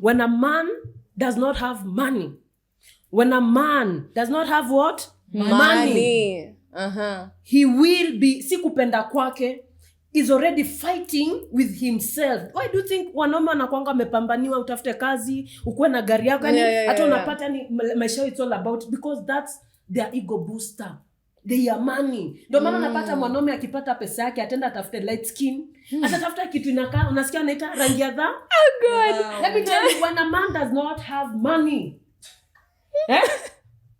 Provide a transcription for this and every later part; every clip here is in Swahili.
When a man does not have money, when a man does not have what? Money. He will be, si kupenda kwake, is already fighting with himself. Why do you think wanaume anakuanga amepambaniwa utafute kazi, ukuwe na gari yako, hata unapata ni maisha it's all about, because that's their ego booster. They are money. Ndio maana unapata mwanaume akipata pesa yake atenda atafute light skin, atatafuta kitu inakaa, unasikia anaita rangi ya dha. Oh god. Let me tell you, when a man does not have money,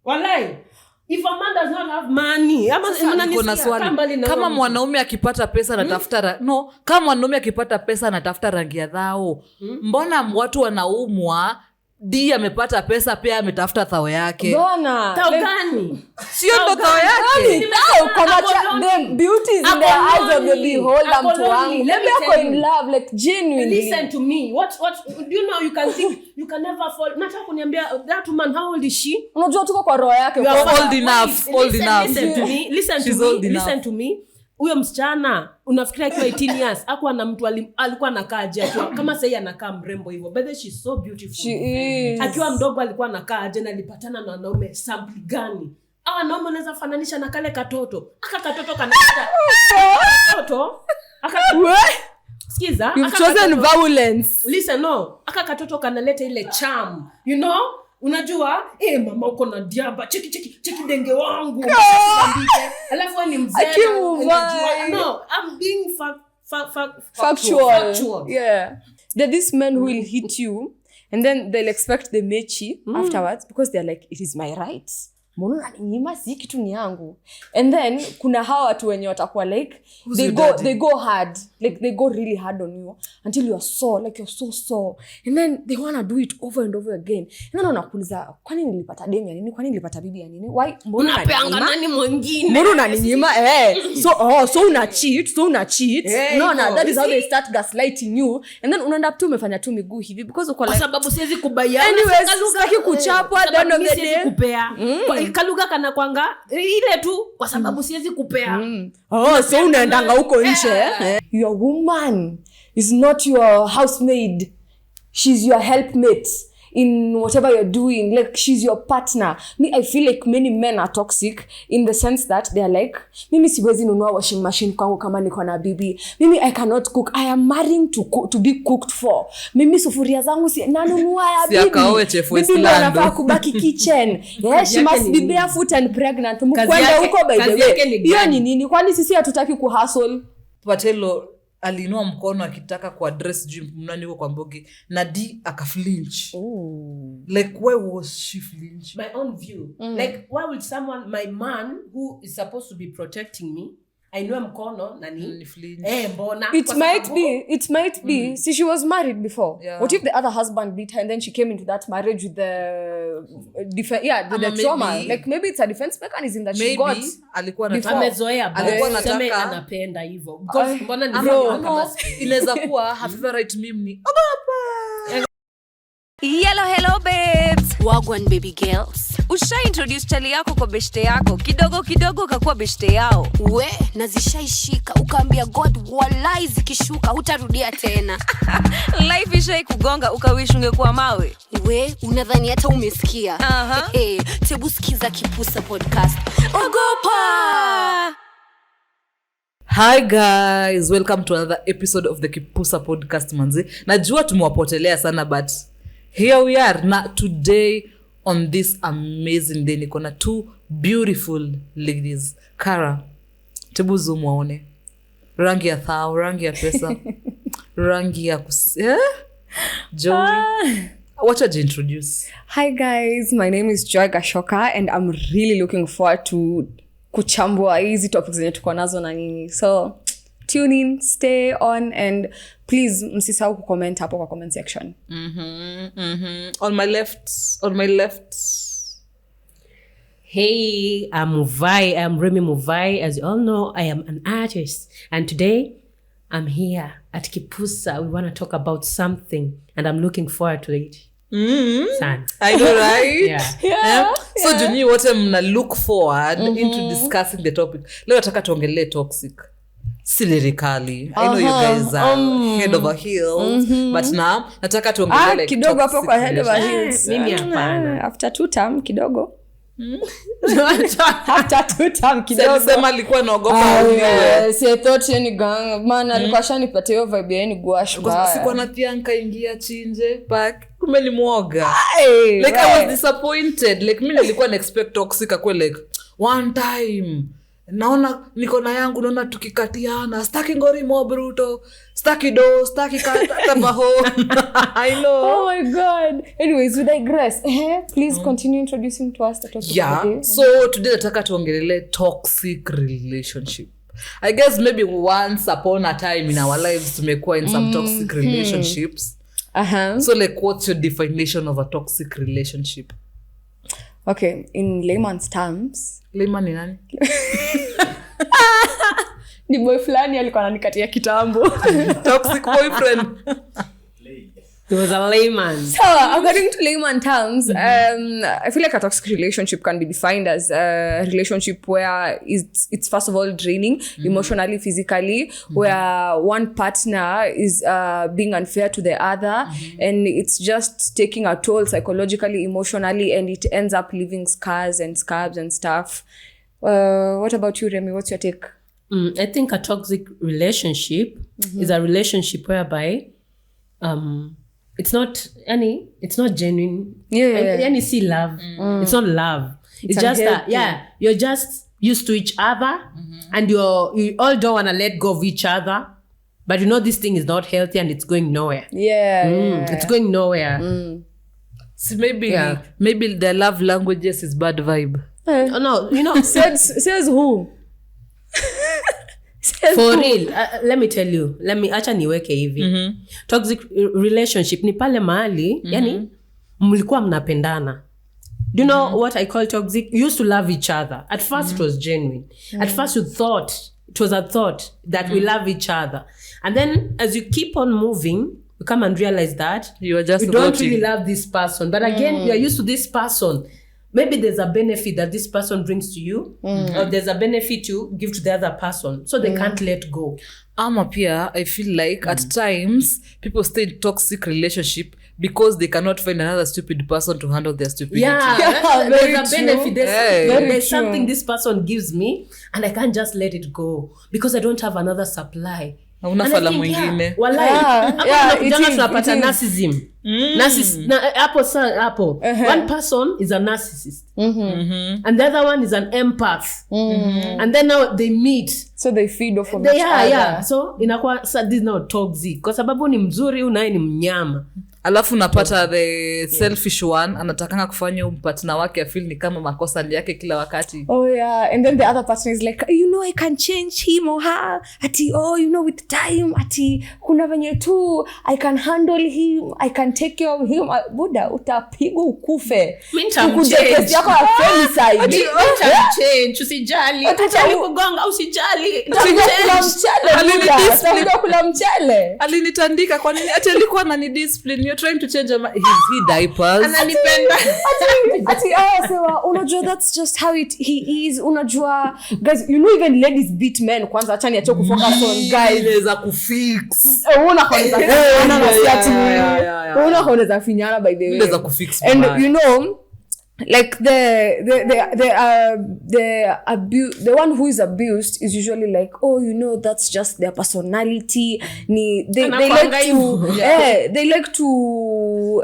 Walai, if a man does not have money, kama mwanaume akipata pesa anatafuta kama mwanaume akipata pesa anatafuta rangi ya dhao, mbona watu wanaumwa di amepata pesa pia ametafuta thao yake? Mbona? Thao gani? Sio ndo thao yake. The beauty is in the eyes of the beholder, mtu wangu. Let me go in love, like genuinely. Listen to me. What do you know? You can think you can never fall. Nataka kuniambia that woman, how old is she? Unajua tuko kwa roho yake. Old enough. Listen to me. Listen to me. Huyo msichana unafikiria akiwa 18 years hakuwa na mtu alikuwa anakaa je kama sasa anakaa mrembo hivyo, but she's so beautiful. She is. Akiwa mdogo alikuwa anakaa je na alipatana na wanaume sample gani? Hawa wanaume wanaweza fananisha na kale katoto. Katoto kanaleta katoto Skiza, you've chosen violence. Listen, no. Katoto kanaleta ile charm, you know? Unajua mama uko na diaba, cheki denge wangu, alafu wewe ni mzee. No, I'm being factual. Yeah, there are these men who will hit you and then they'll expect the mechi afterwards, because they're like, it is my right, mbona ninyima si kitu ni yangu. And then kuna hawa watu wenye watakuwa like they go hard, like they go really hard on you until you are you're so sore, and then they want to do it over and over again. And then unakuuliza, kwani nilipata demu ya nini, kwani nilipata bibi ya nini, why mbona unapeanga nani mwingine, mbona unaninyima so una cheat no that is how they start gaslighting you, and then unaenda tu umefanya tu miguu hivi because uko like, kwa sababu siwezi kubaya, anyways sitaki kuchapwa, then of the day kupea kaluga kana kwanga ile tu kwa sababu siwezi kupea. So unaendanga huko nje. Your woman is not your housemaid, she's your helpmate in whatever you're doing, like she's your partner. Me, I feel like many men are toxic in the sense that they are like, mimi siwezi nunua washing machine kwangu kama niko na bibi, mimi I cannot cook, I am marrying to be cooked for, mimi sufuria zangu si nanunua ya bibi, bibi anafaa kubaki kitchen. She must be barefoot and pregnant. Mkwenda huko by the way, hiyo ni nini? Kwani sisi hatutaki kuhustle? Patelo alinua mkono akitaka ku address mnani huko kwa Mbogi na D akaflinch. Like why was she flinch? My own view. Like why would someone, my man who is supposed to be protecting me, ainua mkono na ni flinch? Mbona? It might be. See, she was married before. Yeah. What if the other husband beat her and then she came into that marriage with the trauma? Maybe, like maybe it's a defense mechanism that she got. Alikuwa amezoea anataka anapenda hivyo. Because mbona ni kama inaweza kuwa her favorite meme ni Hello babes. Wagwan baby girls. Usha introduce chali yako kwa beshte yako. Kidogo kakuwa beshte yao. We, nazishaishika. Ukaambia God walai zikishuka hutarudia tena. Life ishai kugonga ukawish ungekuwa mawe. We, unadhani hata umesikia. Tebu sikiza Kipusa Podcast. Ogopa! Hi guys, welcome to another episode of the Kipusa Podcast manzi. Najua tumewapotelea sana but here we are na today on this amazing day niko na two beautiful ladies. Kara, tebu zoom waone. Rangi ya thao, rangi ya pesa, rangi ya Joey. What should you introduce? Hi guys, my name is Joy Gashoka and I'm really looking forward to kuchambua hizi topics zenye tuko nazo na nini. So tune in, stay on, and please msisahau kucomment hapo kwa comment section. On my left. Hey, I'm Remy Muvai. As you all know, I am an artist. And today, I'm here at Kipusa. We want to talk about something. And I'm looking forward to it. Sana. I know, right? Yeah. So, Juni, what I'm going to look forward into discussing the topic. Leo nataka tuongelee toxic. lyrically. I know you guys are head over heels, but now nataka tuongelee like kidogo hapo kwa head over heels. Mimi hapana. After 2 term kidogo. After 2 term kidogo. Sema alikuwa naogopa uniwe. Si thought any gang man alikuwa shanipatia hiyo vibe yani gwash kwa baya. sikuwa natianka ingia chinje pack kumbe ni mwoga. Like right. I was disappointed. Like mimi nilikuwa na expect toxic akwe like one time naona niko na yangu naona tukikatiana staki ngori mo bruto staki do staki kata baho. I know. Oh my god. Anyways, we digress. Please continue introducing to us the topic yeah. today. So today nataka tuongelele toxic relationship. I guess maybe once upon a time in our lives tumekuwa in some toxic relationships. So like what's your definition of a toxic relationship? Okay, in layman's terms, Layman ni nani? ni boy fulani alikuwa ananikatia kitambo. Toxic boyfriend. He was a layman. So, according to layman terms, I feel like a toxic relationship can be defined as a relationship where it's first of all draining, emotionally, physically, where one partner is being unfair to the other, and it's just taking a toll psychologically, emotionally, and it ends up leaving scars and scabs and stuff. What about you, Remy? What's your take? I think a toxic relationship is a relationship whereby it's not genuine. Any see love. It's not love. It's just you're just used to each other and you all don't want to let go of each other, but you know this thing is not healthy and it's going nowhere. It's going nowhere. So maybe their love languages is bad vibe. Oh, no, you know, says who? For real, let me tell you, acha niweke hivi. Toxic relationship ni pale mahali yani mlikuwa mnapendana. Do you know what I call toxic? You used to love each other. At first it was genuine. At first you thought it was a thought that we love each other, and then as you keep on moving you come and realize that you don't really love this person, but again you are used to this person. Maybe there's a benefit that this person brings to you, or there's a benefit you give to the other person, so they can't let go. Up here, I feel like at times people stay in toxic relationship because they cannot find another stupid person to handle their stupidity. There's a benefit. There's something this person gives me, and I can't just let it go because I don't have another supply. Unafala mwingine. Tunapata narcissism. Hapo one person is a narcissist, and the other one is an empath, and then now they meet, so they feed off of each other. So inakuwa this is not toxic kwa sababu ni mzuri unaye ni mnyama. Alafu napata the selfish one anatakanga kufanya partner wake afeel ni kama makosa yake kila wakati. And then the other person is like, you know, I can change him or her. Ati you know, with time ati kuna venye tu I can handle him, I can take care of him. Buda utapigwa ukufe. Ukuje yako ya femicide. Ati change, usijali. Ati kugonga usijali. Kula mchele. Alinitandika kwa nini? Ati alikuwa anani discipline. You're trying to change his diapers. Ananipenda. Ati sewa unajua that's just how he is. Unajua guys, you know even ladies beat men kwanza acha niache kufocus on guys. Inaweza kufix. Unaweza finyana by the way. Inaweza kufix. And you know like the one who is abused is usually like, oh, you know, that's just their personality. They like to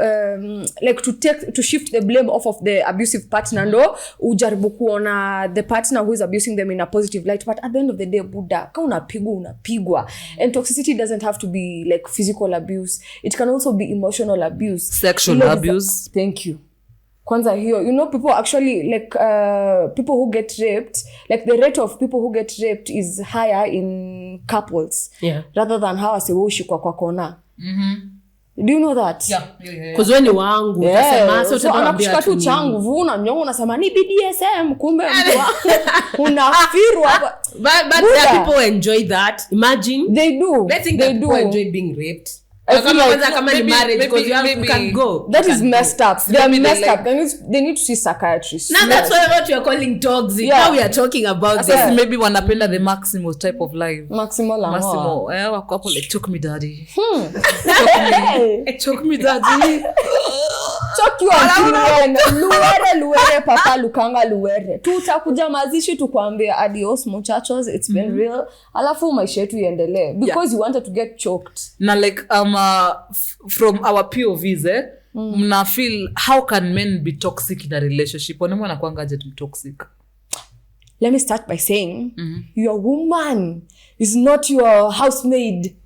shift the blame off of the abusive partner, ndo ujaribu kuona the partner who is abusing them in a positive light, but at the end of the day buda ka unapigwa. And toxicity doesn't have to be like physical abuse, it can also be emotional abuse, sexual abuse. Thank you. Kwanza hiyo, you know, people actually like people who get raped, like the rate of people who get raped is higher in couples rather than how asewoshi kwa kona. Do you know that? Because when you wangu utasema so anakushika tu changu vuna mnyongo unasema ni BDSM kumbe unafirwa. But there are people who enjoy that. Imagine they do. They think that people enjoy being raped. I feel like kama ni marriage because you can go. That is messed up. They are messed up. They need to see psychiatrists. Now that's what you are calling toxic. Now we are talking about this. Maybe wanapenda the Maximo type of life. Maximo. Wako hapo like choke me daddy. Choke me daddy. Choke you until luere papa lukanga luere. Tutakuja mazishi tukwambie adios muchachos, it's been real. Alafu maisha yetu iendelee because you wanted to get choked. Na like from our POVs mna feel how can men be toxic in a relationship? Wanamwa na kwanga je toxic? Let me start by saying your woman is not your housemaid.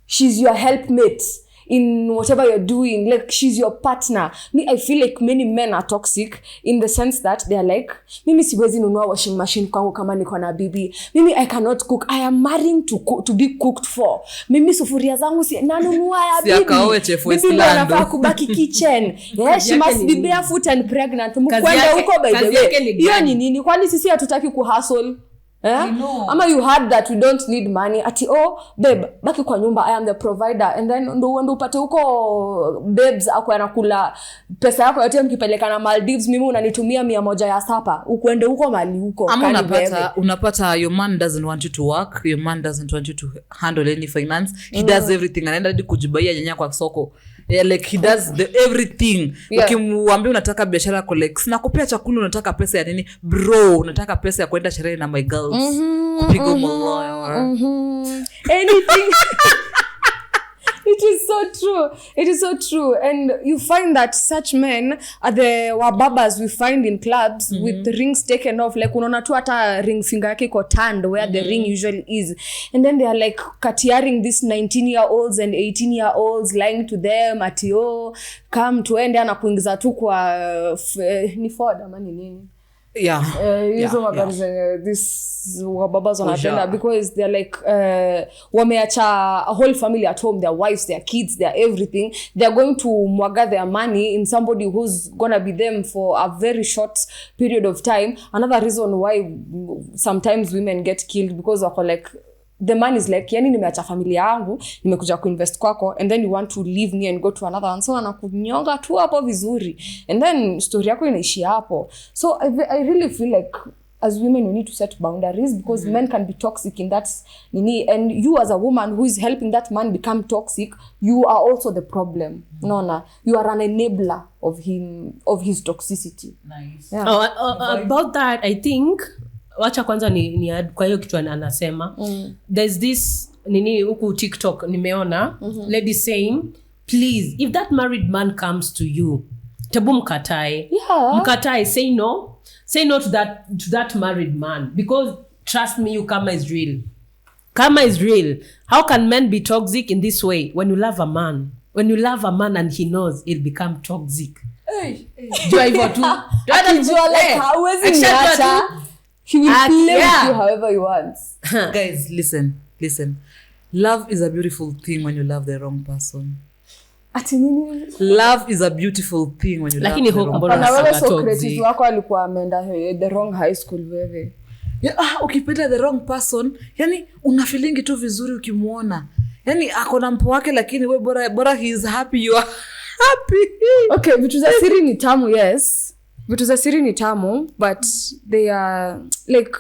She's your helpmate in whatever you're doing. Like, she's your partner. I feel like many men are toxic in the sense that they're like, mimi siwezi nunua washing machine kwangu kama niko na bibi. Mimi I cannot cook. I am marrying to be cooked for. Mimi sufuria zangu nanunua ya bibi. Bibi ndo anafaa kubaki kitchen. Yeah, she must be barefoot and pregnant. Mkwenda huko by the way. Hiyo ni nini? Kwani sisi hatutaki kuhustle? Ama you heard that we don't need money ati babe baki kwa nyumba, I am the provider, and then ndo upate huko babes ako anakula pesa yako yote mkipeleka na Maldives, mimi unanitumia 100 ya sapa ukwende huko mali huko. Ama unapata your man doesn't want you to work, your man doesn't want you to handle any finance, he does everything, anaenda hadi kujibaia nyanya kwa soko. Yeah, like he does everything. Ukimwambia unataka biashara colleagues na kupea chakula, unataka pesa ya nini bro? Unataka pesa ya kwenda sherehe na my girls, kupiga malaya, anything. It is so true. And you find that such men are the wababas we find in clubs with the rings taken off. Like, unaona tu hata ring finger yake iko turned where the ring usually is. And then they are like katiaring these 19-year-olds and 18-year-olds, lying to them ati come tuende na kuingiza tu kwa ni Ford ama ni nini. This wababas wanapenda because they're like wameacha a whole family at home, their wives, their kids, their everything. They're going to mwaga their money in somebody who's gonna be them for a very short period of time. Another reason why sometimes women get killed because wako like, the man is like, yani nimeacha familia yangu, nimekuja kuinvest kwako, and then you want to leave me and go to another one. So anakunyonga tu hapo vizuri, and then story yako inaishia hapo. So I really feel like as women we need to set boundaries because men can be toxic in that nini, and you as a woman who is helping that man become toxic, you are also the problem. You are an enabler of his toxicity. Nice. About that I think wacha kwanza ni kwa hiyo kitu anasema there's this nini huku TikTok nimeona lady saying, please, if that married man comes to you, tabu mkatae. Mkatae, say no to that married man, because trust me, karma is real. How can men be toxic in this way? When you love a man and he knows he'll become toxic. Jua hivyo tu. Akijua like hawezi niacha, he will play with you however he wants. Guys, listen. Love is a beautiful thing when you love the wrong person. Ati nini? Love is a beautiful thing when you love the wrong person. Na wewe Socrates wako alikuwa ameenda the wrong high school wewe. Ukipenda the wrong person, yani una feeling tu vizuri ukimuona. Yani akona mpo wake, lakini wewe bora he is happy, you are happy. Okay, vitu za siri ni tamu, yes. Vitu za siri ni tamu, but they are like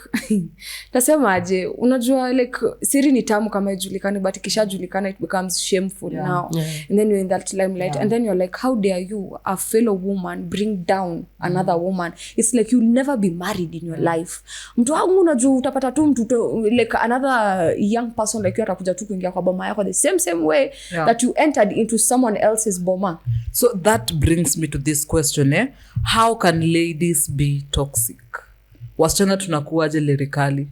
nasema aje, unajua like siri ni tamu kama ijulikane, but ikishajulikana it becomes shameful now. And then you're in that limelight and then you're like, how dare you, a fellow woman, bring down another woman? It's like you'll never be married in your life. Mtu wangu unajua utapata tu mtu like another young person like you atakuja tu kuingia kwa boma yako the same way that you entered into someone else's boma. So that brings me to this question, how can ladies be toxic? Wasichana tunakuaje lirikali?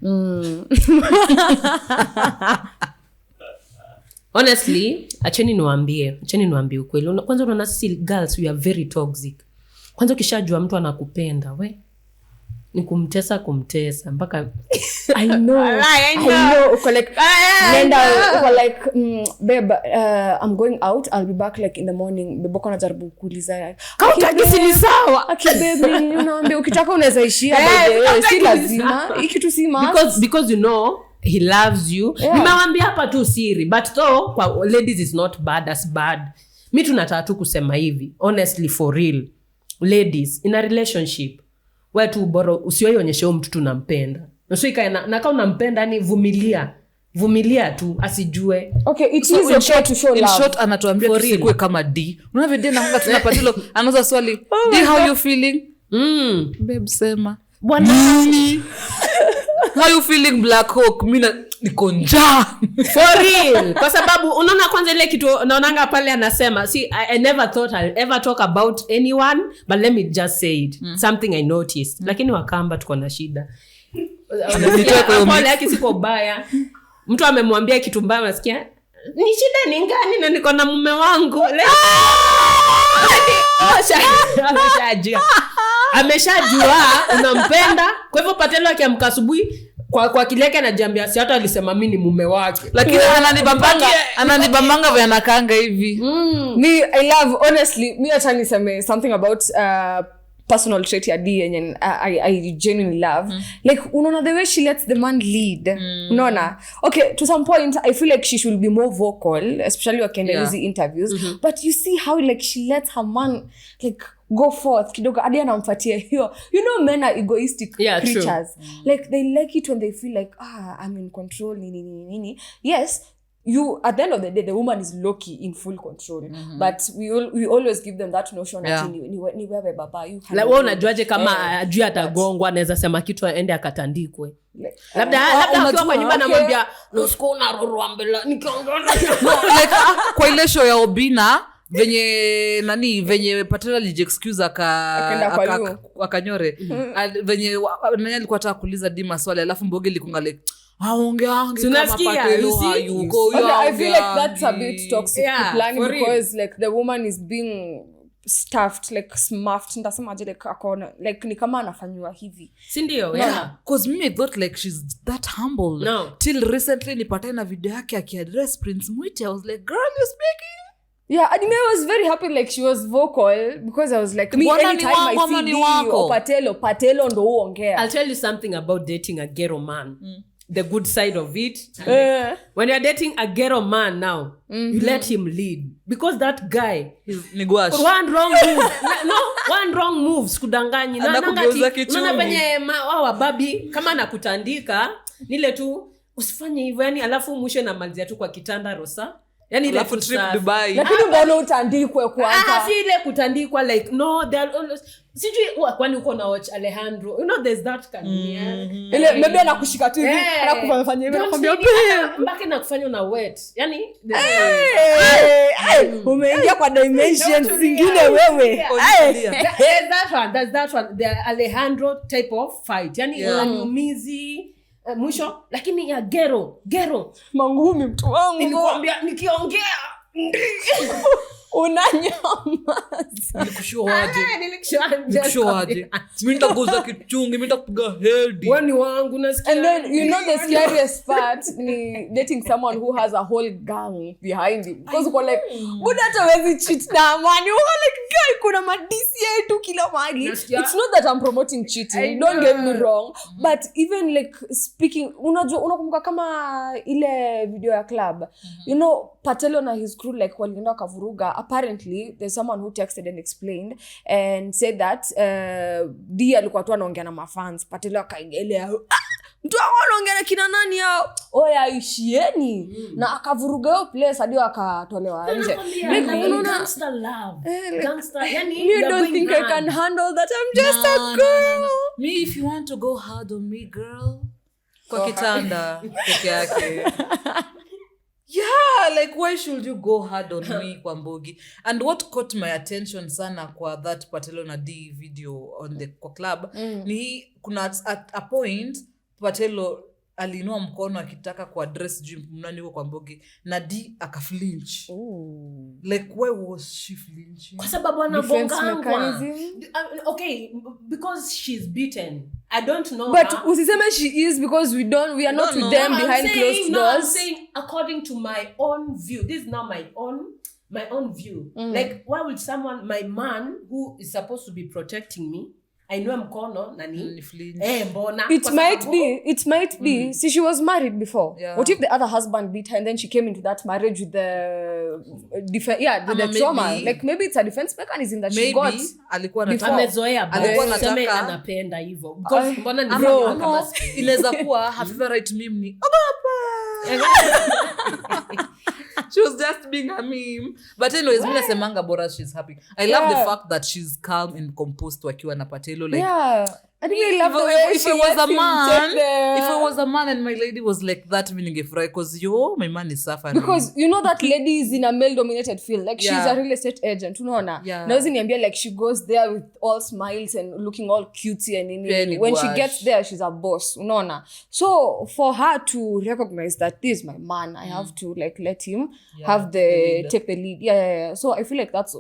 Honestly, acheni niwaambie ukweli. Kwanza unaona sisi girls we are very toxic. Kwanza ukishajua mtu anakupenda, we ni kumtesa mpaka I know. Uko like nenda uko like babe, I'm going out, I'll be back like in the morning. Babe uko anajaribu kuuliza kama utagisi ni sawa. Babe unaambia ukitaka unaweza ishia babe, si lazima ikitu si must, because you know he loves you. Yeah. Nimewambia hapa tu siri, but though kwa ladies is not bad as bad. Mi tunataka tu kusema hivi, honestly, for real, ladies in a relationship, wewe tu bora usionyeshe mtu tunampenda. Usikae na kama unampenda yani vumilia tu asijue. Okay, it so is okay to show love. In short anatuambia tusikue kama D. Unaona video naanga tuna Patelo anaanza swali, D, how you feeling? Babe sema. Bwana how you feeling Black Hawk? Mimi niko njaa. For real. Kwa sababu unaona kwanza ile kitu naonanga pale anasema, see, I never thought I'll ever talk about anyone, but let me just say it. Something I noticed. Lakini Wakamba tuko na shida. Pole yake siko baya. Mtu amemwambia kitu mbaya unasikia, ni shida ni ngani na niko na mume wangu. Ameshajua unampenda. Kwa hivyo Patelo akiamka asubuhi kwa kile yake anajiambia si hata alisema mimi ni mume wake. Lakini ananibambanga vya nakanga hivi. Me, I love, honestly, me hata niseme something about personal trait ya D and I genuinely love. Like, unaona the way she lets the man lead. Unaona? Okay, to some point, I feel like she should be more vocal, especially wakienda hizi interviews. But you see how like she lets her man like go forth kidogo hadi anamfuatia hiyo. You know, men are egoistic creatures. Like they like it when they feel like I'm in control nini. Yes, you at the end of the day the woman is low-key in full control. But we always give them that notion that ni wewe baba you like wewe unajuaje kama ajui atagongwa, anaweza sema kitu aende akatandikwe. Labda akiwa kwa nyumba anamwambia usiku unarorwa mbele nikiongea like kwa ile show ya Obina venye Patelo excuse akanyore venye nani alikuwa anataka kuuliza D maswali alafu Mboge likunga like aongeange kama Patelo hayuko. I feel like that's a bit toxic planning because like the woman is being stuffed like smuffed ndasema aje like akona like ni kama anafanywa hivi, si ndio? Cause me thought like she's that humble till recently nipata na video yake akiaddress Prince Mwite. I was like, girl, you speaking. Yeah, and I was very happy like she was vocal because I was like, me anytime I see Patelo ndo uongea. I'll tell you something about dating a ghetto man. The good side of it. When you're dating a ghetto man now, you let him lead. Because that guy, one wrong move, skudanganyi. Unaona penye wababi, kama nakutandika, nile tu, usifanye hivyo, yani alafu mwisho na malizia tu kwa kitanda rosa. Yani ile trip Dubai. Lakini mbona utandikwe kwanza? Si ile kutandikwa like no, they always sijui kwani uko na watch Alejandro. You know there's that kania. Ile maybe anakushika tu hivi, anakufanya hivi, anakuambia mbaki na kufanya na wet. Yani umeingia kwa dimensions zingine wewe. There's that one. The Alejandro type of fight. Yani unaniumizi mwisho, lakini ya gero mangumi mtu wangu nilikwambia nikiongea unanyamaza. Nikushoaje mimi nitagoza kichungi, mimi nitakupiga head wani wangu nasikia. And then you know the scariest part ni dating someone who has a whole gang behind him, because uko like buda hata wezi cheat na mani uko like guy kuna madisi yetu kila mahali. It's not that I'm promoting cheating, don't get me wrong, but even like speaking, unajua unakumbuka kama ile video ya club, you know Patelo na his crew like walienda kavuruga. Apparently there's someone who texted and explained and said that D alikuwa tu anaongea na mafans. Patelo akaingelea mtu anaongea na kina nani hao, oya ishieni na akavuruga hiyo place hadi akatolewa nje. Gangster love, gangster yani you don't think I can handle that? I'm just a girl. Me, if you want to go hard on me, girl, kwa kitanda peke yake. Yeah, like why should you go hard on me kwa Mbogi? And what caught my attention sana kwa that Patelo na D video on the kwa club ni kuna at a point Patelo alinua mkono akitaka ku address nani kwa Mbogi na D akaflinch. Like why was she flinching? Kwa sababu anabongangwa. Okay, because she's beaten. I don't know. But usiseme she is, because we are not with them behind closed doors. I'm saying according to my own view. This is now my own view. Like why would someone, my man who is supposed to be protecting me, ainue mkono na ni mbona it might be see she was married before. What if the other husband beat her and then she came into that marriage with the trauma? Like maybe it's a defense mechanism that she got. Alikuwa amezoea anataka anapenda hivyo because mbona ni kama inaweza kuwa her favorite meme ni she was just being a meme. But anyways, mimi nasemanga bora she's happy. I love the fact that she's calm and composed wakiwa na Patelo. Like, I really love the way if I was a man and my lady was like that, meaning because my man is suffering. Because you know that lady is in a male-dominated field. Like she's a real estate agent. Unaona? Nawezi niambia like she goes there with all smiles and looking all cutesy and nini. When she gets there, she's a boss. Unaona? So for her to recognize that this is my man, I have to like let him have take the lead. Yeah. So I feel like that's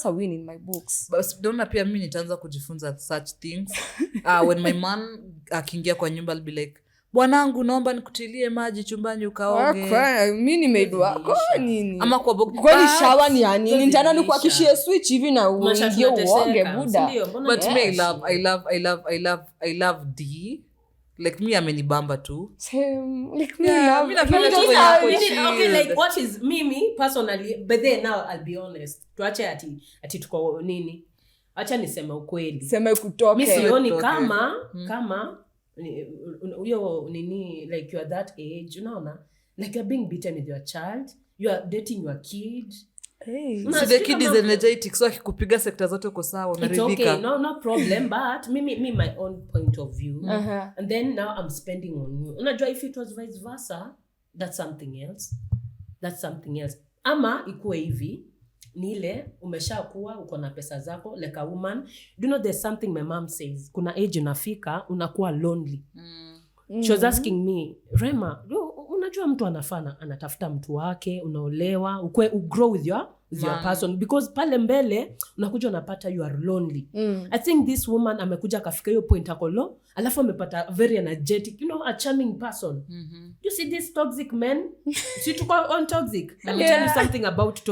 a win in my books. But don't pia mimi nitaanza kujifunza such things. When my man akiingia kwa nyumba I'll be like, bwanangu naomba nikutilie maji chumbani ukaoge. Mimi nimeidwa kwa nini? Ama kwa kwani shower ni yani nitana nikuhakishie switch hivi na uingie uoge buda. But me I love D. Like me amenibamba tu. Same. Like me okay, like what is mimi personally, but then now I'll be honest. Tuache ati tuko nini? Acha niseme ukweli. Sema kutoke. Mimi sioni kama huyo nini like you are that age, unaona? Like you're being beaten with your child, you are dating your kid. Hey. So the kid is energetic, so akikupiga sector zote uko sawa unaridhika. It's okay, no problem, but me my own point of view. And then now I'm spending on you. Unajua if it was vice versa, that's something else. Ama ikuwe hivi, ni ile umeshakuwa uko na pesa zako like a woman. Do you know there's something my mom says, kuna age unafika unakuwa lonely. She was asking me, Rema, unajua mtu anatafuta mtu wake, unaolewa, grow with your person, because pale mbele unakuja unapata you are lonely. I think this woman amekuja kafika hiyo point akolo, alafu amepata very energetic, a charming person. You see this toxic men? See to call on toxic. Let me tell you something about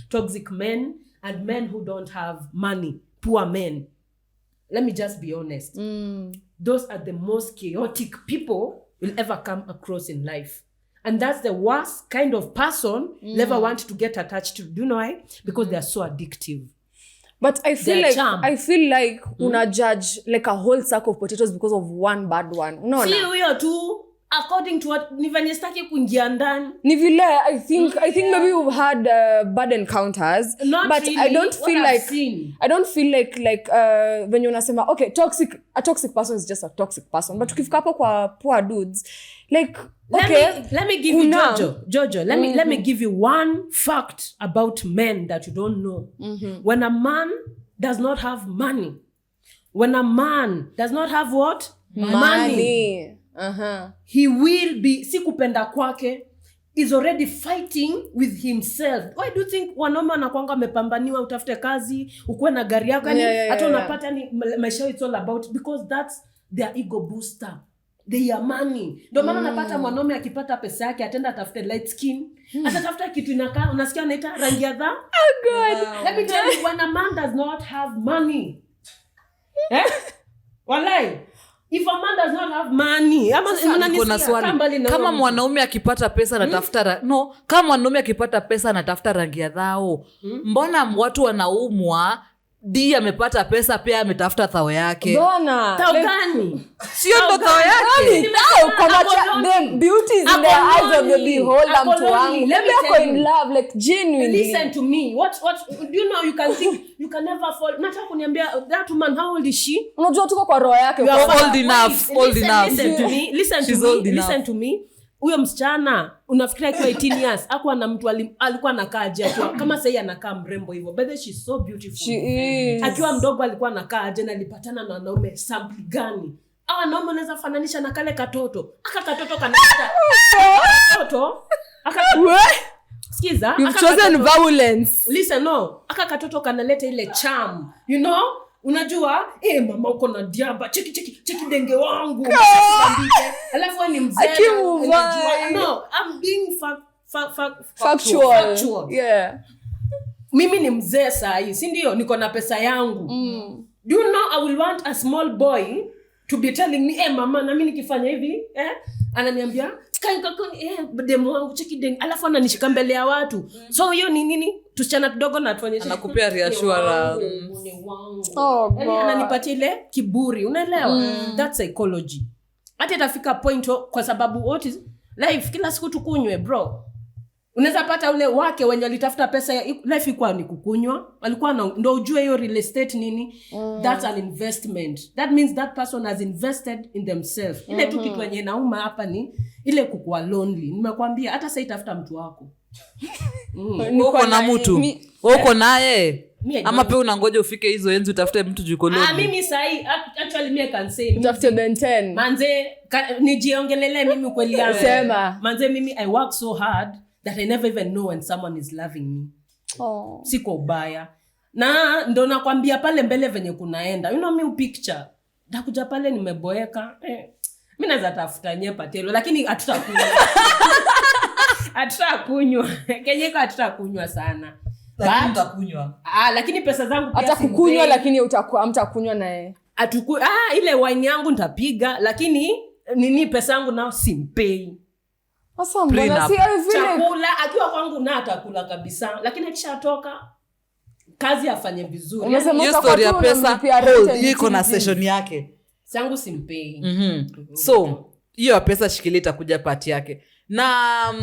toxic men and men who don't have money, poor men. Let me just be honest. Those are the most chaotic people you'll ever come across in life. And that's the worst kind of person you'll ever want to get attached to. Do you know why? Because they are so addictive. But I feel like una judge like a whole sack of potatoes because of one bad one. No. See huyo tu according to what nivanye staki kuingia ndani. Ni vile I think maybe we've had bad encounters. Not but really. I don't feel like when you unasema okay a toxic person is just a toxic person, but ukifika hapo kwa poor dudes like okay, let me give you Jojo. Let me give you one fact about men that you don't know. When a man does not have money, when a man does not have what? Money. He will be sikupenda kwake is already fighting with himself. Why do you think wanaume anakuanga amepambaniwa utafute kazi, ukuwe na gari yako, hata unapata ni maisha it's all about, because that's their ego booster. They are money. Ndio maana unapata mwanaume akipata pesa yake atenda atafute light skin, atatafuta kitu inakaa unasikia anaita rangi ya dha. Oh god. Let me tell you, when a man does not have money, wallahi, if a man does not have money, kama mwanaume akipata pesa anatafuta kama mwanaume akipata pesa anatafuta rangi ya dhao, mbona watu wanaumwa? D amepata pesa pia ametafuta thao yake. Bona. Thao gani? Sio ndo thao yake. The beauty is in the eyes of the beholder, mtu wangu. Let me go in love like genuinely. Listen to me. What do you know, you can think you can never fall. Nataka kuniambia that woman, how old is she? Unajua tuko kwa roho yake. Old enough. Listen to me. Huyo msichana unafikiria kwa 18 years hakuwa na mtu alikuwa anakaa aje kama sasa anakaa mrembo hivyo, but she is so beautiful. She is. Akiwa mdogo alikuwa anakaa aje na alipatana na wanaume sample gani? Hawa wanaume wanaweza fananisha na kale katoto. Katoto kanaleta katoto. Sikiza, you've chosen violence. Listen, no. Katoto kanaleta ile charm. You know? Unajua, mama uko na diaba, cheki denge wangu. Alafu wewe ni mzee. No, I'm being factual. Yeah. Mimi ni mzee saa hii, si ndio? Niko na pesa yangu. Do you know I will want a small boy to be telling me, mama, na mimi nikifanya hivi, ananiambia, demu wangu cheki demu, alafu ananishika mbele ya watu. So hiyo ni nini? Tusichana kidogo na tuonyeshe. Anakupea reassurance. Oh God. Ananipatia ile kiburi, unaelewa? That's psychology. Hata itafika point kwa sababu what is life, kila siku tukunywe bro. Unaweza pata ule wake wenye alitafuta pesa ya life ikuwa ni kukunywa, alikuwa ndo ujue hiyo real estate nini. That's an investment. That means that person has invested in themselves. Ile tu kitu yenye nauma hapa ni ile kukuwa lonely. Nimekwambia hata sasa itafuta mtu wako. Uko na mtu. Uko naye. Ama pia unangoja ufike hizo enzi utafute mtu juko lonely. Mimi sahi actually me can say utafute Ben 10. Manze nijiongelele mimi kweli yangu. Sema. Manze mimi I work so hard that I never even know when someone is loving me. Siko ubaya. Na ndo nakwambia pale mbele venye kunaenda. You know me picture. Nakuja pale nimeboeka. Mimi naweza tafuta nye Patelo lakini hatutakunywa. Hatutakunywa. Kenyeko hatutakunywa sana. Lakini utakunywa. Lakini pesa zangu pia atakukunywa lakini hamtakunywa naye. Ile wine yangu nitapiga lakini nini pesa yangu nao simpei. Sasa mbona si vile chakula akiwa kwangu na atakula kabisa lakini akishatoka kazi afanye vizuri. Hiyo story ya pesa iko na session yake. Sangu simpei. So hiyo pesa shikilia itakuja part yake. Na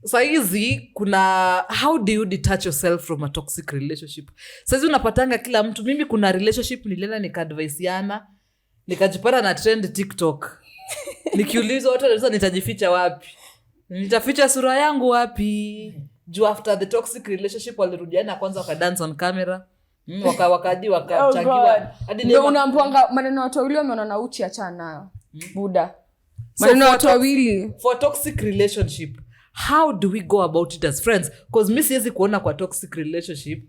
saizi kuna how do you detach yourself from a toxic relationship? Saizi unapatanga kila mtu. Mimi kuna relationship nilienda nikaadvisiana nikajipata na trend TikTok. Nikiulizwa watu wanauliza nitajificha wapi? Nitaficha sura yangu wapi? Juu after the toxic relationship walirudiana kwanza wakadance on camera. Wakachangiwa. Ndio unampanga maneno watu wawili wameona na uchi achana nayo. Buda. Maneno watu wawili. For toxic relationship, how do we go about it as friends? Because mimi siwezi kuona kwa toxic relationship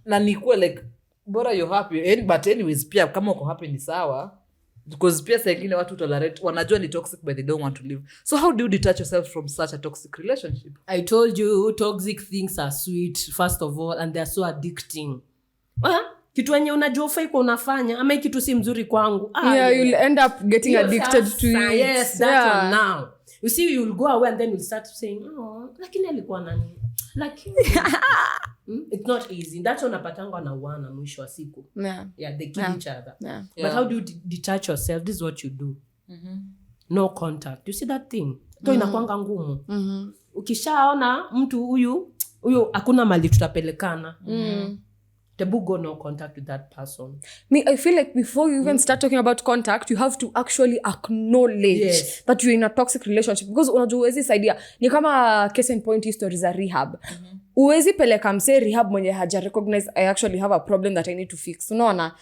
na nikuwa like bora you're happy but anyways pia kama uko happy ni sawa. Because pia saa ingine watu tolerate wanajua ni toxic but they don't want to live. So how do you detach yourself from such a toxic relationship? I told you toxic things are sweet first of all and they are so addicting. Kitu wenye unajua ufai kwa unafanya ama kitu si mzuri kwangu. You'll end up getting addicted to it. Yes, that's one now. You see you'll go away and then you'll start saying, lakini alikuwa nani? Lakini it's not easy. That's unapatanga na wana mwisho wa siku. Yeah, they kill each other. But how do you detach yourself? This is what you do. No contact. You see that thing? To inakuanga ngumu. Ukishaona mtu huyu hakuna mali tutapelekana. Tebu go no contact with that person. I feel like before you even start talking about contact, you have to actually acknowledge that you're in a toxic relationship. Because unajua uwezi saidia. Ni kama case in point history za rehab. Uwezi peleka mse rehab mwenye haja recognize I actually have a problem that I need to fix. Unaona?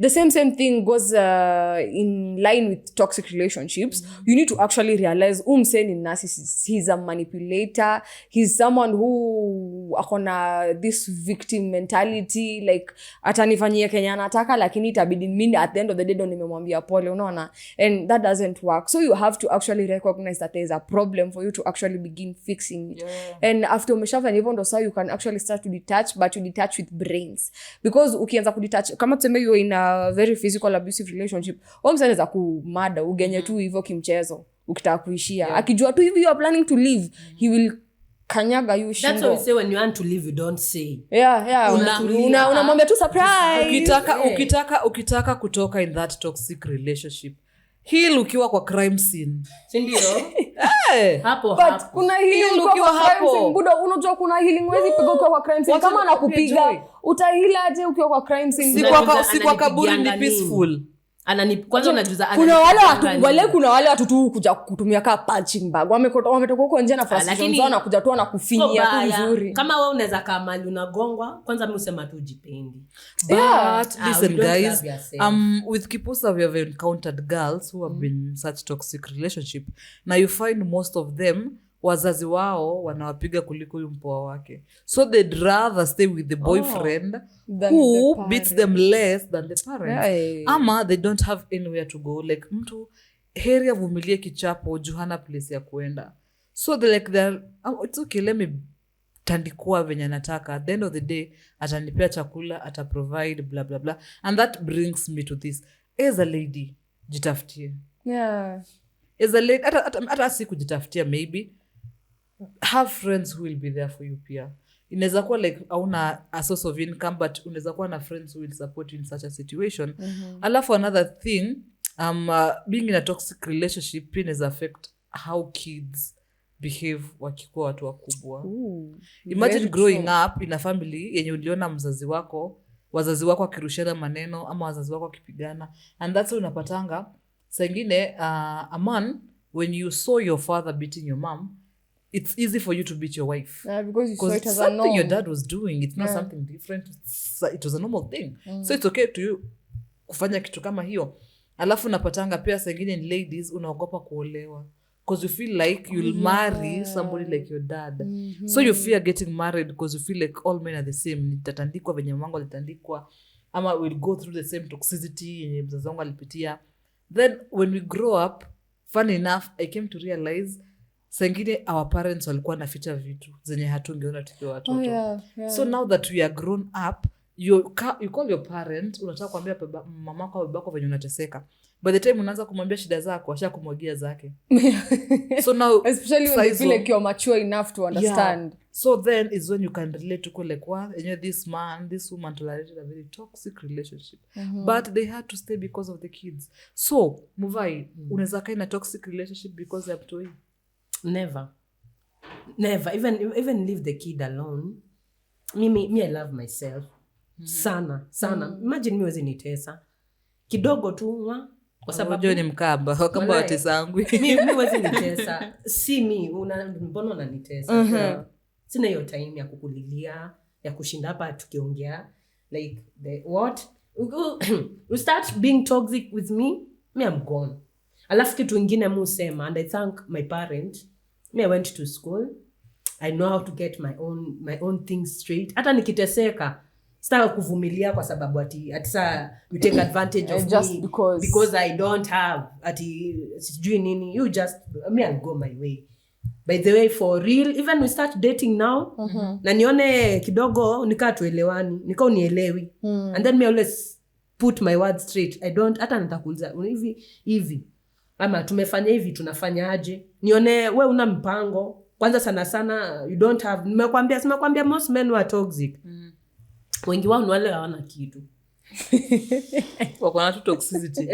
The same thing goes in line with toxic relationships. You need to actually realize umse ni narcissist. He's a manipulator. He's someone who akona this victim mentality. Like atanifanyia Kenya anataka lakini itabidi mimi at the end of the day ndo nimemwambia pole, unaona? And that doesn't work. So you have to actually recognize that there is a problem for you to actually begin fixing it. And after umeshafanya hivyo ndo you can actually start to detach, but you detach with brains. Because ukianza kudetach kama tuseme you in a very physical abusive relationship, msana kumada ugenye tu hivyo kimchezo ukitaka kuishia. Akijua tu hivi you are planning to leave, he will kanyaga you shingo. That's what we say when you want to leave you don't say. Unamwambia tu surprise. Ukitaka kutoka in that toxic relationship, heal ukiwa kwa crime scene. Sindio? Hapo. But kuna healing ukiwa kwa crime scene. Buda, unajua kuna healing wezi piga ukiwa kwa crime scene. Kama anakupiga, utahila aje ukiwa kwa crime scene? Si kwa kaburi ni peaceful. Kwanza unajuza kuna wale watu tu kuja kutumia kama punching bag. Wametoka huko nje na frustration zao na kuja tu na kufinyia tu vizuri. Kama wewe unaweza kama mali unagongwa, kwanza mimi usema tu jipendi. But listen guys, with Kipusa we have encountered girls who have been in such toxic relationship. Now you find most of them wazazi wao wanawapiga kuliko huyu mpoa wake. So they'd rather stay with the boyfriend who beats them less than the parents. Ama they don't have anywhere to go. Like mtu heri avumilie kichapo Johana place ya kuenda. So they're like it's okay, let me tandikua venye nataka. At the end of the day atanipea chakula, ataprovide blah blah blah. And that brings me to this, as a lady jitafutie. As a lady hata si kujitafutia, maybe have friends who will be there for you pia. Inaweza kuwa like hauna a source of income, but unaweza kuwa na friends who will support you in such a situation. Alafu another thing, being in a toxic relationship pia inaweza affect how kids behave wakikuwa watu wakubwa. Imagine growing up in a family yenye uliona wazazi wako wakirushana maneno ama wazazi wako wakipigana, and that's why unapatanga sengine a man, when you saw your father beating your mom, it's easy for you to beat your wife. Because you saw it as a norm. Something your dad was doing, it's not something different, it was a normal thing. So it's okay to you kufanya kitu kama hiyo. Alafu napatanga pia sengine in ladies unaogopa kuolewa, because you feel like you'll marry somebody like your dad. So you fear getting married because you feel like all men are the same. Nitatandikwa venye mamangu alitandikwa, ama we'll go through the same toxicity yenye mzazi wangu alipitia. Then when we grow up, funny enough, I came to realize sengine our parents walikuwa naficha vitu zenye hatungeona tukiwa watoto. So now that we are grown up, you call your parent, unataka kuambia mamako au babako venye unateseka. By the time unaanza kumwambia shida zako, asha kumwagia zake. So now, especially when you feel like you're mature enough to understand. So then is when you can relate to like, what, this woman tolerated a very toxic relationship. But they had to stay because of the kids. So, Muvai, unaweza kaa in a toxic relationship because they have to. Never. Even leave the kid alone. Me I love myself. Sana. Imagine me wezi nitesa. Kidogo tu, kwa sababu ni mkamba kama watesangwi. Mimi wezi nitesa. Si mbona unanitesa? Sina hiyo time ya kukulilia, ya kushinda hapa tukiongea like what? You start being toxic with me I'm gone. Alafu kitu ingine musema, and I thank my parent. I went to school. I know how to get my own things straight. Hata nikiteseka sitaka kuvumilia kwa sababu ati saa you take advantage of just me because I don't have ati sijui nini. You just I'll go my way. By the way, for real, even we start dating now, na nione kidogo nika tuelewani, nika unielewi. And then me always put my words straight. I don't hata nitakuuliza hivi ama tumefanya hivi, tunafanya aje? Nione we una mpango. Kwanza sana you don't have. Nimekwambia most men were toxic. Wengi wao ni wale hawana kitu. Wako na toxicity.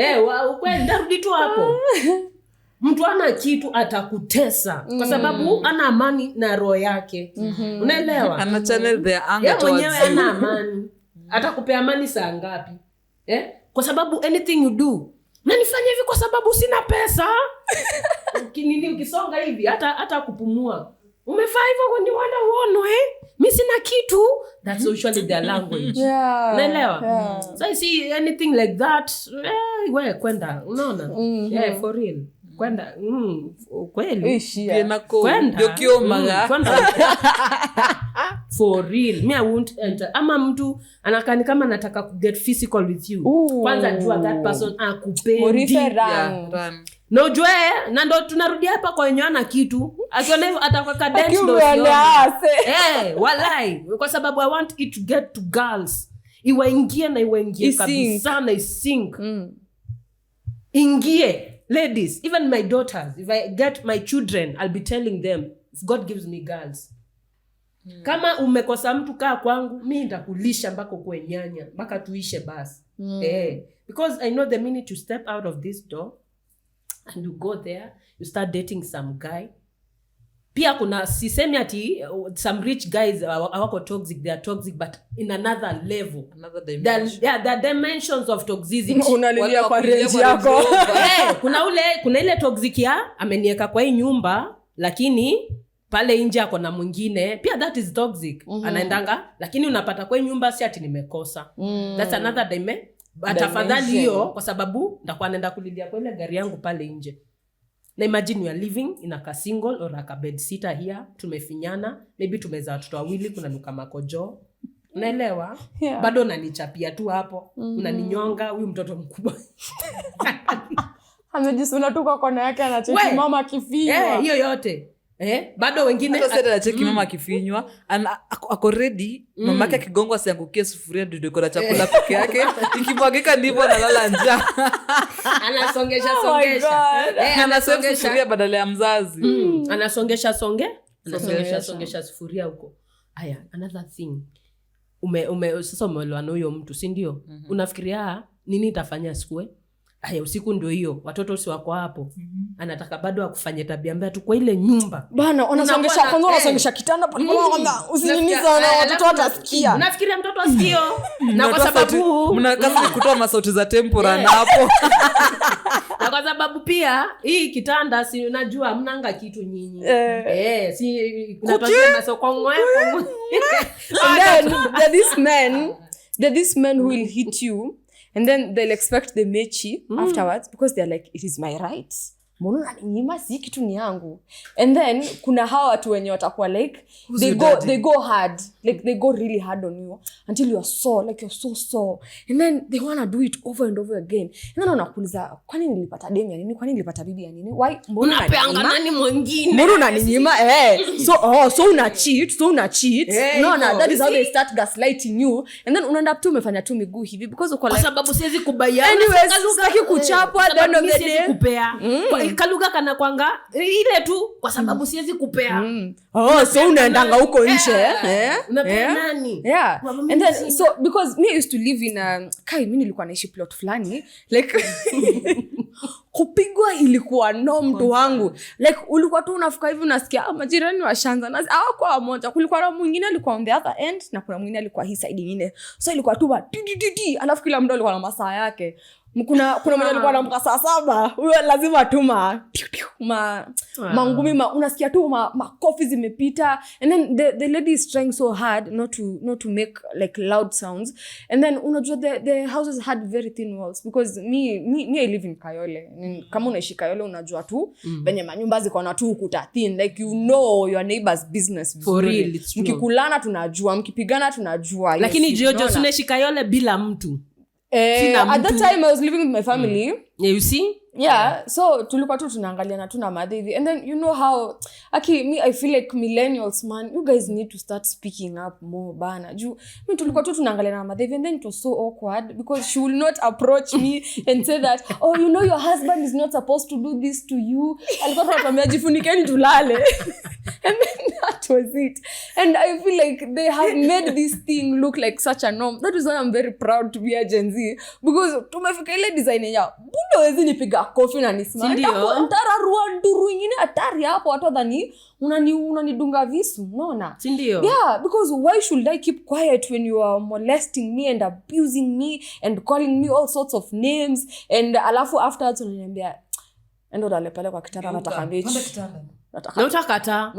Kwani ndarudi tu hapo. Mtu ana kitu atakutesa kwa sababu ana amani na roho yake. Unaelewa? Ana channel their anger towards you. Mwenyewe ana amani. Atakupea amani saa ngapi? Kwa sababu anything you do, nanifanya hivi kwa sababu sina pesa. Ukisonga hivi hata kupumua. Umefaa hivyo when you wonder uono mimi sina kitu. That's usually their language. Unaelewa? So I see anything like that, wewe kwenda, unaona? For real. Kwenda kweli ndio kioma for real. Me I won't enter. Ama mtu anakani kama nataka ku get physical with you. Kwanza jua that person akupendi. No jue na ndo tunarudi hapa kwa wenyewe na kitu. Akiona hivyo atakwaka dance ndo. Walai. Kwa sababu I want it to get to girls. Iwaingie kabisa na isink. Ingie. Ladies, even my daughters, if I get my children, I'll be telling them, if God gives me girls. Kama umekosa mtu kaa kwangu, mimi nitakulisha mpaka kwe nyanya, mpaka tuishe basi. Because I know the minute you step out of this door and you go there, you start dating some guy. Pia kuna sisemi ati some rich guys awako toxic, they are toxic but in another level, another dimension. The dimensions of toxicity. Unalilia kwa range yako. Kuna ile toxic ya amenieka kwa hii nyumba lakini pale nje ako na mwingine. Pia that is toxic. Anaendanga lakini unapata kwa hii nyumba si ati nimekosa. That's another dimension. But afadhali hiyo kwa sababu ndakuwa naenda kulilia kwa ile gari yangu pale nje. Na imagine you are living in a single or a bed sitter here, tumefinyana, maybe tumezaa watoto wawili, kuna nuka makojo. Unaelewa? Bado unanichapia tu hapo. Unaninyonga huyu mtoto mkubwa. Amejisuna tu kwa kona yake anacheki mama kifiwa. Hiyo yote. Bado wengine hata sasa anacheki mama akifinywa ako ready mamake akigongwa asiangukie sufuria ndio kuna chakula peke yake ikimwagika ndivyo analala njaa anasongesha anasongesha sufuria badala ya mzazi anasongesha sufuria huko. Haya, another thing, sasa umeelewa na huyo mtu, si ndio? Unafikiria nini itafanya sikue? Haya, usiku ndio hiyo, watoto si wako hapo. Anataka bado akufanye tabia mbaya tu kwa ile nyumba. Bana, unasongesha kitanda kwamba usinyinyiza na watoto watasikia. Unafikiria mtoto asikio? Na kwa sababu mnakaza kutoa masauti za tempora na hapo. Na kwa sababu pia hii kitanda si unajua mnanga kitu nyinyi. Si unataka sokongwe. And then this man who will hit you. And then they'll expect the mechi afterwards because they're like, it is my right. Mbona unaninyima, si kitu ni yangu. And then kuna hawa watu wenye watakuwa like they go hard, like they go really hard on you until you're so sore. And then they want to do it over and over again. And then unakuuliza, kwani nilipata demu ya nini? Kwani nilipata bibi ya nini? Why? Mbona unapeanga nani mwingine? Mbona unaninyima? So una cheat. No, that is how they start gaslighting you. And then unaenda tu umefanya tu miguu hivi because uko like, kwa sababu siwezi kubaya. Anyways, sitaki kuchapwa at the end of the day. Kupea. Kaluga kana kwanga ile tu kwa sababu siwezi kupea. So unaendanga huko nje unapea nani? Yeah. And then so because me used to live in mimi nilikuwa naishi plot fulani like kupigwa ilikuwa mtu wangu, like ulikuwa tu unafika hivi unasikia majirani washanza na kwa moja, kulikuwa na mwingine alikuwa on the other end na kuna mwingine alikuwa hii side nyingine, so ilikuwa tu alafu kila mtu alikuwa na masaa yake. Kuna mmoja alikuwa anamka saa 7, huyo lazima tuma mangumi unasikia tu makofi zimepita. And then the lady is trying so hard not to make like loud sounds. And then unajua the houses had very thin walls because me I live in Kayole. Kama unaishi Kayole unajua tu penye manyumba ziko na tu ukuta thin, like you know your neighbor's business for real. Mkikulana tunajua, mkipigana tunajua. Lakini Jojo unaishi Kayole bila mtu. At that time I was living with my family. Yeah, you see? Yeah, so tulikuwa tu tunaangaliana tu na madhivi. And then you know how I feel like millennials, man, you guys need to start speaking up more bana. Mimi tulikuwa tu tunaangaliana na madhivi, and then it was so awkward because she will not approach me and say that, oh, you know your husband is not supposed to do this to you. Alikuwa anatuambia jifunikeni tulale. And then that was it. And I feel like they have made this thing look like such a norm. That is why I'm very proud to be a Gen Z, because tumefika ile design ya budo wezi nipiga kofi na nisimama ntararua nduru ingine hatari hapo watu dhani unanidunga visu, unaona? Sindio? Yeah, because why should I keep quiet when you are molesting me and abusing me and calling me all sorts of names, and alafu afterwards unaniambia endo dalepele kwa kitanda nataka mechi. Na utakata.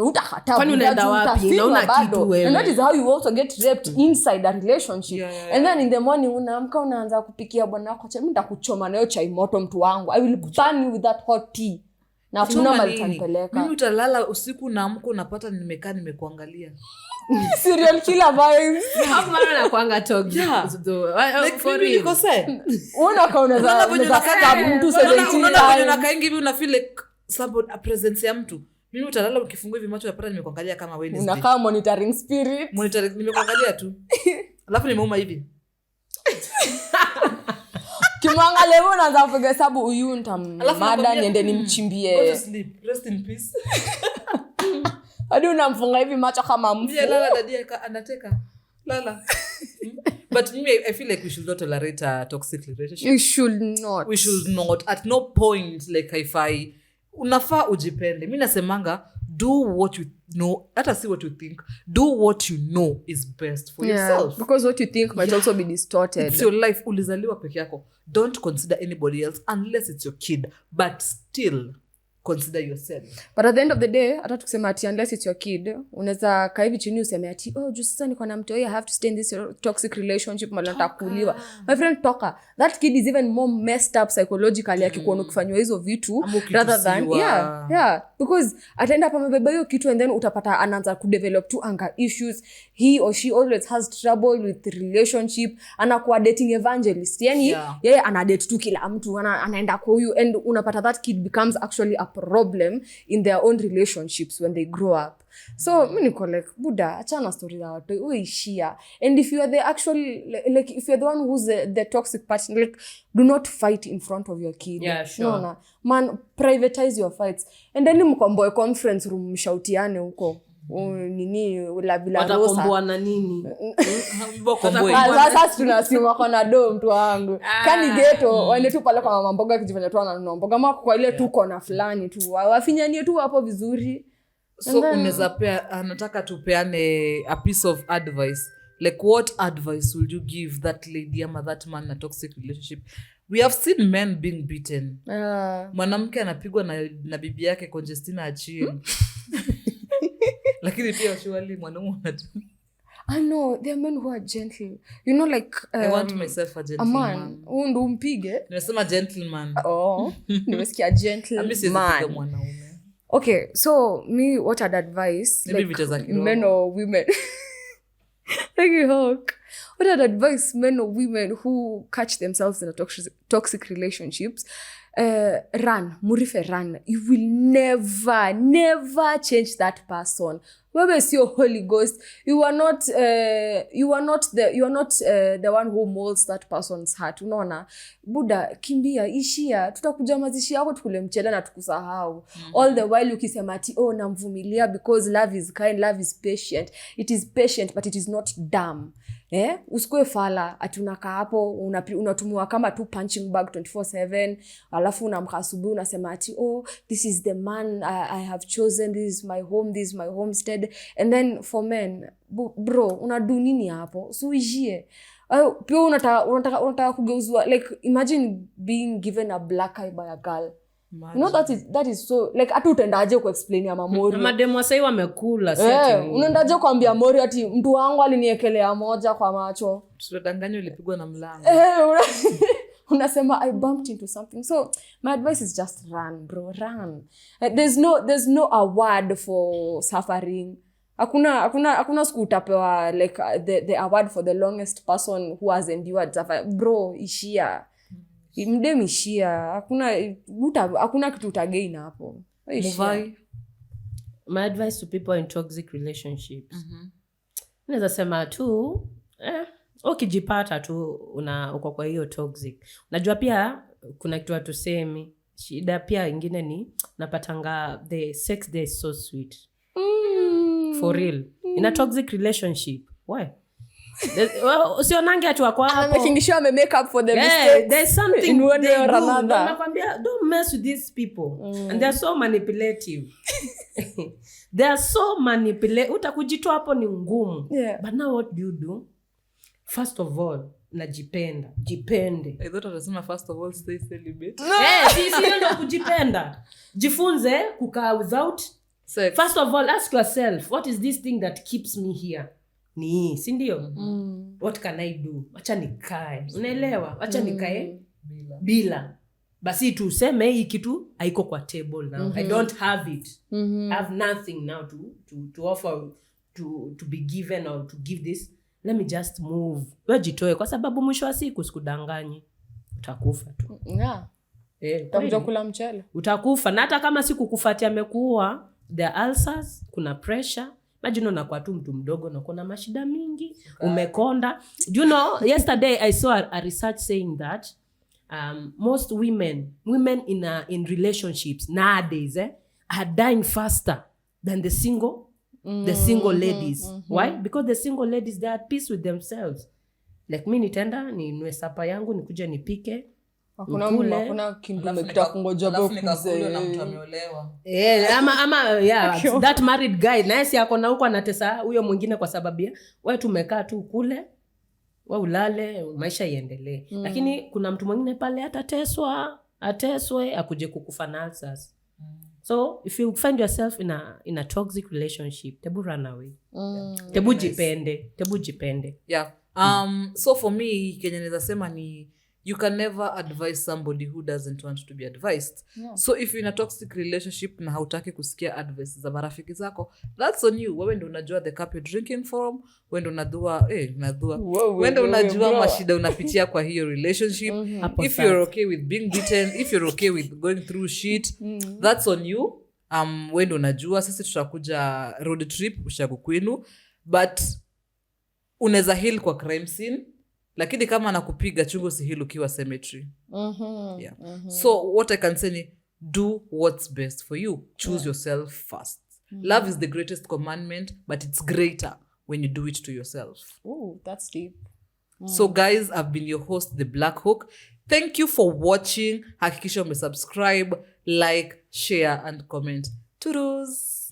Kwani unaenda wapi? Unaona kitu wewe. And that is how you also get raped inside a relationship. Yeah. And then in the morning unaamka unaanza kupikia bwana wako, mimi nitakuchoma nayo chai moto mtu wangu. I will burn you with that hot tea. Na kuna mali tanipeleka. Mimi utalala usiku na amka unapata nimekaa nimekuangalia. Serial killer vibes. Hapo maana na kuanga talk. Like for real. Niko say. Unaweza mtu 17. Unaona kaingi hivi una feel like a presence ya mtu. Mimi utalala ukifungua hivi macho yapata nimekuangalia kama Wednesday. Unakaa monitoring spirit. Nimekuangalia tu. Alafu nimeuma hivi. Kimwangalia wewe unaanza kupiga hesabu huyu nitamada niende nimchimbie. Go to sleep. Rest in peace. Hadi unamfunga hivi macho kama mfu. Lala dadia anateka. Lala. But I feel like we should not tolerate a toxic relationship. You should not. We should not. At no point like hi-fi. Unafaa ujipende. Mimi nasemanga do what you know, hata see what you think. Do what you know is best for yourself. Because what you think might also be distorted. It's your life. Ulizaliwa peke yako. Don't consider anybody else unless it's your kid. But still consider yourself. But at the end of the day, hata tukisema ati unless it's your kid, unaweza kaa hivi chini useme ati just sasa niko na mtu I have to stay in this toxic relationship mali nitakuliwa. My friend, toka. That kid is even more messed up psychologically akikuona ukifanywa hizo vitu rather than because ataenda hapa mbeba hiyo kitu, and then utapata anaanza ku develop tu anger issues. he or she always has trouble with relationship, anakuwa dating evangelist. Yani yeye anadate tu kila mtu, anaenda kwa huyu, and unapata that kid becomes actually a problem in their own relationships when they grow up. So mimi niko like, buda, achana story za watu, uishia. And if you are the actual, like if you're the one who's the toxic partner, like, do not fight in front of your kid. Yeah, sure. No, man, privatize your fights. And then mkomboe conference room, mshautiane huko. Nini la bila rosa. Watakomboa na nini? Sasa tunasema kuna do mtu wangu. Kani ghetto waende tu pale kwa mama mboga kijifanya tu ananunua mboga ama kwa ile tu kona fulani tu. Wafinyanie tu hapo vizuri. So unaweza pia anataka tupeane a piece of advice. Like what advice would you give that lady ama that man in a toxic relationship? We have seen men being beaten. Mwanamke anapigwa na bibi yake Conjestina achie. Lakini pia surely mwanaume anatu. I know there are men who are gentle. You know, like I want myself a gentleman. A man who ndo umpige. Nimesema gentleman. Nimesikia gentleman. Mwanaume. Okay, so me, what I'd advise, like men or women, like you hawk, what I'd advise men or women who catch themselves in a toxic relationships, run, murife run. You will never change that person. Whether it's your Holy Ghost, you are not the one who molds that person's heart. Unaona, Buddha, kimbia, ishia, tutakuja mazishi yako tukule mchele na tukusahau. All the while ukisema ati namvumilia because love is kind, love is patient. It is patient, but it is not dumb. Usikue fala ati unakaa hapo unatumiwa kama tu punching bag 24/7, alafu unamka asubuhi unasema ati this is the man I have chosen, this is my home, this is my homestead. And then for men, bro, unadu nini hapo? Suishie. Pia unataka kugeuzwa, like imagine being given a black eye by a girl. Imagine. You know that is so, like atu utendaje ku explain ya mamori. Mademu wasai wamekula seti. Unaendaje kuambia mori ati mtu wangu aliniekelea moja kwa macho. Tusidanganye ulipigwa na mlango. Unasema I bumped into something. So my advice is just run, bro, run. There's no award for suffering. Hakuna siku utapewa like the award for the longest person who has endured suffering. Bro, ishia. Mdem ishia. Hakuna kitu utagain hapo. Ishia. My advice to people in toxic relationships. Naweza sema tu ukijipata tu uko kwa hiyo toxic. Unajua pia kuna kitu hatusemi. Shida pia ingine ni napatanga the sex there is so sweet. For real. In a toxic relationship. Why? Usionange atu wako hapo. Making sure I make up for the mistakes. There's something in one way or another. Nakwambia, don't mess with these people. And they're so manipulative. They are so manipulative. Utakujitoa hapo ni ngumu. Yeah. But now what do you do? First of all, jipende. I thought I was saying first of all stay celibate. Sio ndo kujipenda. Jifunze kukaa without sex. First of all, ask yourself, what is this thing that keeps me here? Ni, si ndio? What can I do? Acha nikae. Unaelewa? Acha nikae bila. Basi tu useme hii kitu haiko kwa table now. I don't have it. I have nothing now to offer to be given or to give this. Let me just move. Wewe jitoe kwa sababu mwisho wa siku sikudanganye. Utakufa tu. Yeah. Utakuja kula mchele. Utakufa. Na hata kama siku kufuatia amekuwa, there are ulcers, kuna pressure. Imagine unakuwa tu mtu mdogo na kuna mashida mingi, umekonda. Do you know, yesterday I saw a research saying that most women in relationships nowadays are dying faster than the single ladies. Why? Because the single ladies, they are at peace with themselves. Like mimi nitaenda ninunue sapa yangu nikuje nipike. Hakuna kindume kitakungoja hapo kuze na mtu ameolewa. Ama that married guy naye si akona huko anatesa huyo mwingine kwa sababu wewe tumekaa tu kule wewe ulale maisha iendelee. Lakini kuna mtu mwingine pale ateswe akuje kukufa na sasa. So if you find yourself in a toxic relationship, tebu run away. Tebu jipende. Yeah. So for me Kenya naweza sema ni you can never advise somebody who doesn't want to be advised. Yeah. So if you're in a toxic relationship na hautaki kusikia advice za marafiki zako, that's on you. Wewe ndo unajua the cup you're drinking from, wewe ndo unajua wewe ndo unajua mashida unapitia kwa hiyo relationship. If you're okay with being beaten, if you're okay with going through shit, that's on you. Wewe ndo unajua. Sisi tutakuja road trip ushago kwenu, but unaweza heal kwa crime scene, lakini kama anakupiga chungu si heal ukiwa cemetery. Yeah. So what I can say ni do what's best for you. Choose yourself first. Love is the greatest commandment, but it's greater when you do it to yourself. Ooh, that's deep. So guys, I've been your host, The Black Hook. Thank you for watching. Hakikisha umesubscribe, like, share and comment. Toodles.